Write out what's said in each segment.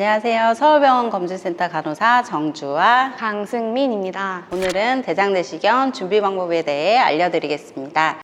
안녕하세요. 서울병원 검진센터 간호사 정주와 강승민입니다. 오늘은 대장내시경 준비 방법에 대해 알려드리겠습니다.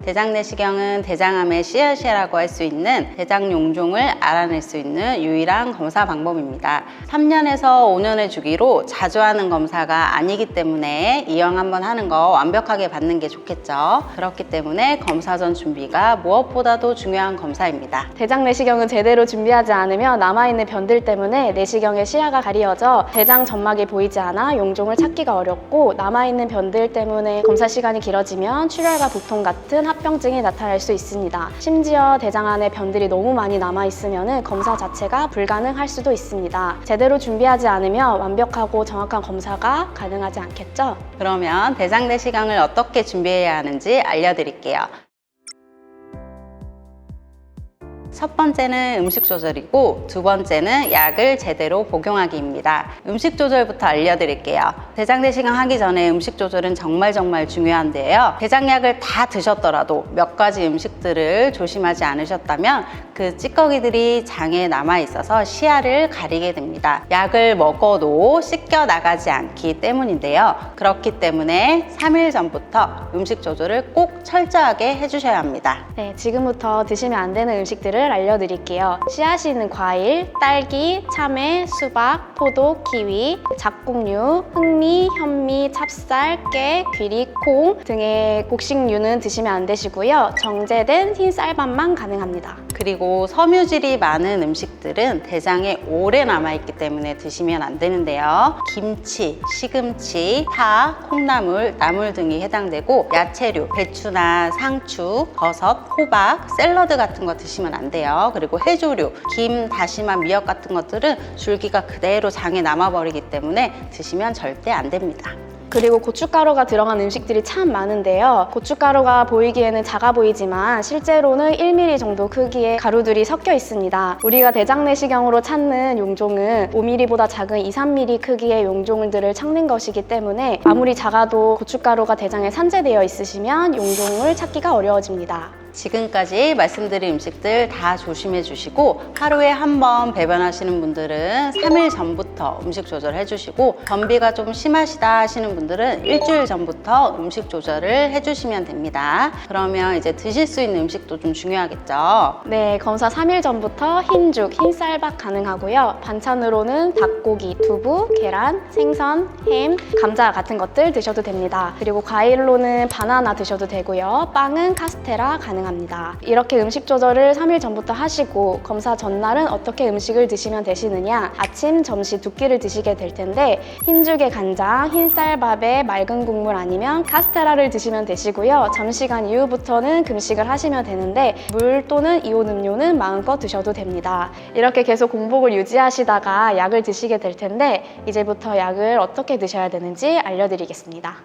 대장내시경은 대장암의 씨앗이라고 할 수 있는 대장 용종을 알아낼 수 있는 유일한 검사 방법입니다. 3년에서 5년의 주기로 자주 하는 검사가 아니기 때문에 이왕 한번 하는 거 완벽하게 받는 게 좋겠죠. 그렇기 때문에 검사 전 준비가 무엇보다도 중요한 검사입니다. 대장 내시경은 제대로 준비하지 않으면 남아있는 변들 때문에 내시경의 시야가 가려져 대장 점막이 보이지 않아 용종을 찾기가 어렵고, 남아있는 변들 때문에 검사 시간이 길어지면 출혈과 부통 같은 합병증이 나타날 수 있습니다. 심지어 대장 안에 변들이 너무 많이 남아있으면 검사 자체가 불가능할 수도 있습니다. 제대로 준비하지 않으면 완벽하고 정확한 검사가 가능하지 않겠죠? 그러면 대장내시경을 어떻게 준비해야 하는지 알려드릴게요. 첫 번째는 음식 조절이고, 두 번째는 약을 제대로 복용하기입니다. 음식 조절부터 알려드릴게요. 대장내시경 하기 전에 음식 조절은 정말 중요한데요. 대장약을 다 드셨더라도 몇 가지 음식들을 조심하지 않으셨다면 그 찌꺼기들이 장에 남아 있어서 시야를 가리게 됩니다. 약을 먹어도 씻겨 나가지 않기 때문인데요. 그렇기 때문에 3일 전부터 음식 조절을 꼭 철저하게 해주셔야 합니다. 네, 지금부터 드시면 안 되는 음식들을 알려드릴게요. 씨앗이 있는 과일, 딸기, 참외, 수박, 포도, 키위, 잡곡류, 흑미, 현미, 찹쌀, 깨, 귀리, 콩 등의 곡식류는 드시면 안 되시고요. 정제된 흰 쌀밥만 가능합니다. 그리고 섬유질이 많은 음식들은 대장에 오래 남아있기 때문에 드시면 안 되는데요. 김치, 시금치, 파, 콩나물, 나물 등이 해당되고, 야채류, 배추나 상추, 버섯, 호박, 샐러드 같은 거 드시면 안 돼요. 그리고 해조류, 김, 다시마, 미역 같은 것들은 줄기가 그대로 장에 남아버리기 때문에 드시면 절대 안 됩니다. 그리고 고춧가루가 들어간 음식들이 참 많은데요. 고춧가루가 보이기에는 작아 보이지만 실제로는 1mm 정도 크기의 가루들이 섞여 있습니다. 우리가 대장내시경으로 찾는 용종은 5mm보다 작은 2, 3mm 크기의 용종들을 찾는 것이기 때문에 아무리 작아도 고춧가루가 대장에 산재되어 있으시면 용종을 찾기가 어려워집니다. 지금까지 말씀드린 음식들 다 조심해 주시고, 하루에 한 번 배변하시는 분들은 3일 전부터 음식 조절해 주시고, 변비가 좀 심하시다 하시는 분들은 일주일 전부터 음식 조절을 해 주시면 됩니다. 그러면 이제 드실 수 있는 음식도 좀 중요하겠죠? 네, 검사 3일 전부터 흰죽, 흰쌀밥 가능하고요. 반찬으로는 닭고기, 두부, 계란, 생선, 햄, 감자 같은 것들 드셔도 됩니다. 그리고 과일로는 바나나 드셔도 되고요. 빵은 카스테라 가능합니다. 이렇게 음식 조절을 3일 전부터 하시고, 검사 전날은 어떻게 음식을 드시면 되시느냐? 아침, 점심 두 끼를 드시게 될 텐데, 흰죽에 간장, 흰쌀밥에 맑은 국물 아니면 카스테라를 드시면 되시고요. 점심시간 이후부터는 금식을 하시면 되는데, 물 또는 이온 음료는 마음껏 드셔도 됩니다. 이렇게 계속 공복을 유지하시다가 약을 드시게 될 텐데, 이제부터 약을 어떻게 드셔야 되는지 알려드리겠습니다.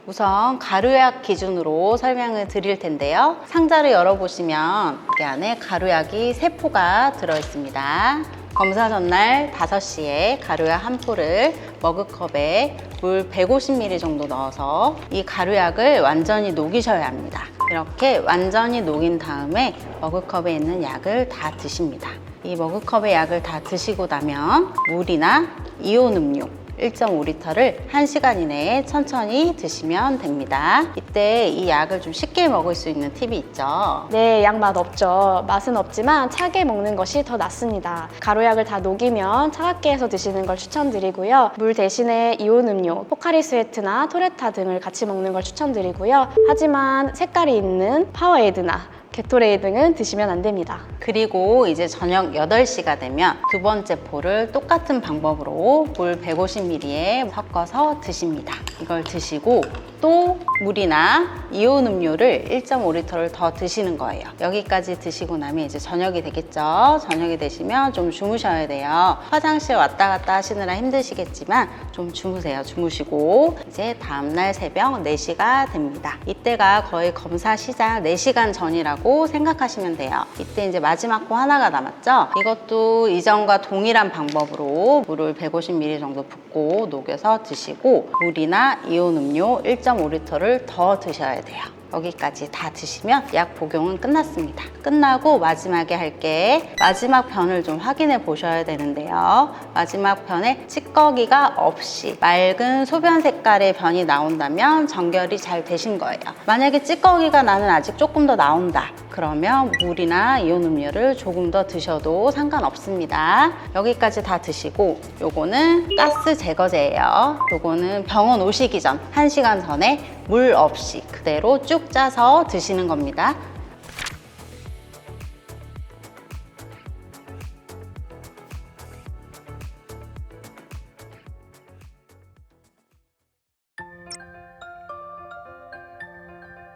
우선 가루약 기준으로 설명을 드릴 텐데요. 상자를 열어보시면 여기 안에 가루약이 3포가 들어있습니다. 검사 전날 5시에 가루약 한 포를 머그컵에 물 150ml 정도 넣어서 이 가루약을 완전히 녹이셔야 합니다. 이렇게 완전히 녹인 다음에 머그컵에 있는 약을 다 드십니다. 이 머그컵의 약을 다 드시고 나면 물이나 이온 음료 1.5리터를 1시간 이내에 천천히 드시면 됩니다. 이때 이 약을 좀 쉽게 먹을 수 있는 팁이 있죠. 네, 약 맛 없죠. 맛은 없지만 차게 먹는 것이 더 낫습니다. 가루약을 다 녹이면 차갑게 해서 드시는 걸 추천드리고요. 물 대신에 이온 음료, 포카리 스웨트나 토레타 등을 같이 먹는 걸 추천드리고요. 하지만 색깔이 있는 파워에이드나 게토레이 등은 드시면 안 됩니다. 그리고 이제 저녁 8시가 되면 두 번째 포를 똑같은 방법으로 물 150ml에 섞어서 드십니다. 이걸 드시고 또 물이나 이온 음료를 1.5리터를 더 드시는 거예요. 여기까지 드시고 나면 이제 저녁이 되겠죠. 저녁이 되시면 좀 주무셔야 돼요. 화장실 왔다 갔다 하시느라 힘드시겠지만 좀 주무세요. 주무시고 이제 다음날 새벽 4시가 됩니다. 이때가 거의 검사 시작 4시간 전이라고 생각하시면 돼요. 이때 이제 마지막 거 하나가 남았죠. 이것도 이전과 동일한 방법으로 물을 150ml 정도 붓고 녹여서 드시고 물이나 이온 음료 1.5리터를 더 드셔야 돼요. 여기까지 다 드시면 약 복용은 끝났습니다. 끝나고 마지막에 할 게 마지막 변을 좀 확인해 보셔야 되는데요. 마지막 변에 찌꺼기가 없이 맑은 소변 색깔의 변이 나온다면 정결이 잘 되신 거예요. 만약에 찌꺼기가 나는 아직 조금 더 나온다. 그러면 물이나 이온 음료를 조금 더 드셔도 상관없습니다. 여기까지 다 드시고 요거는 가스 제거제예요. 요거는 병원 오시기 전 1시간 전에 물 없이 그대로 쭉 짜서 드시는 겁니다.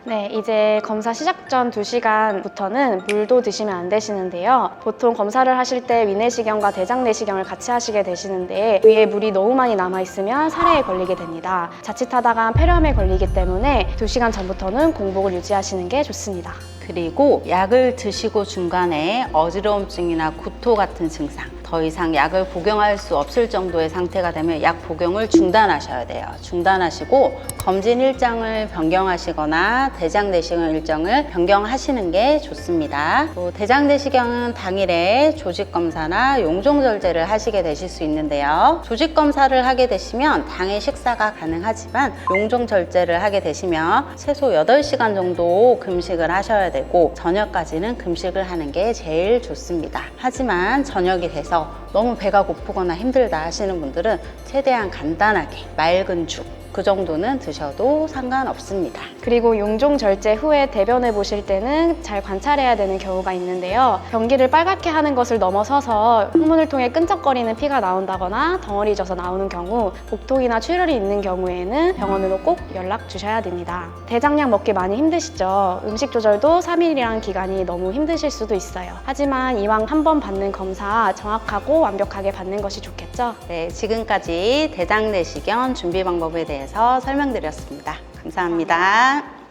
네, 이제 검사 시작 전 2시간부터는 물도 드시면 안 되시는데요. 보통 검사를 하실 때 위내시경과 대장내시경을 같이 하시게 되시는데 위에 물이 너무 많이 남아있으면 살해에 걸리게 됩니다. 자칫하다가 폐렴에 걸리기 때문에 2시간 전부터는 공복을 유지하시는 게 좋습니다. 그리고 약을 드시고 중간에 어지러움증이나 구토 같은 증상, 더 이상 약을 복용할 수 없을 정도의 상태가 되면 약 복용을 중단하셔야 돼요. 중단하시고 검진 일정을 변경하시거나 대장내시경 일정을 변경하시는 게 좋습니다. 또 대장내시경은 당일에 조직검사나 용종절제를 하시게 되실 수 있는데요. 조직검사를 하게 되시면 당일 식사가 가능하지만 용종절제를 하게 되시면 최소 8시간 정도 금식을 하셔야 되고 저녁까지는 금식을 하는 게 제일 좋습니다. 하지만 저녁이 돼서 너무 배가 고프거나 힘들다 하시는 분들은 최대한 간단하게 맑은 죽 그 정도는 드셔도 상관없습니다. 그리고 용종 절제 후에 대변을 보실 때는 잘 관찰해야 되는 경우가 있는데요. 변기를 빨갛게 하는 것을 넘어서서 항문을 통해 끈적거리는 피가 나온다거나 덩어리 져서 나오는 경우, 복통이나 출혈이 있는 경우에는 병원으로 꼭 연락 주셔야 됩니다. 대장약 먹기 많이 힘드시죠? 음식 조절도 3일이라는 기간이 너무 힘드실 수도 있어요. 하지만 이왕 한 번 받는 검사 정확하고 완벽하게 받는 것이 좋겠죠? 네, 지금까지 대장내시경 준비 방법에 대해서 설명드렸습니다. 감사합니다.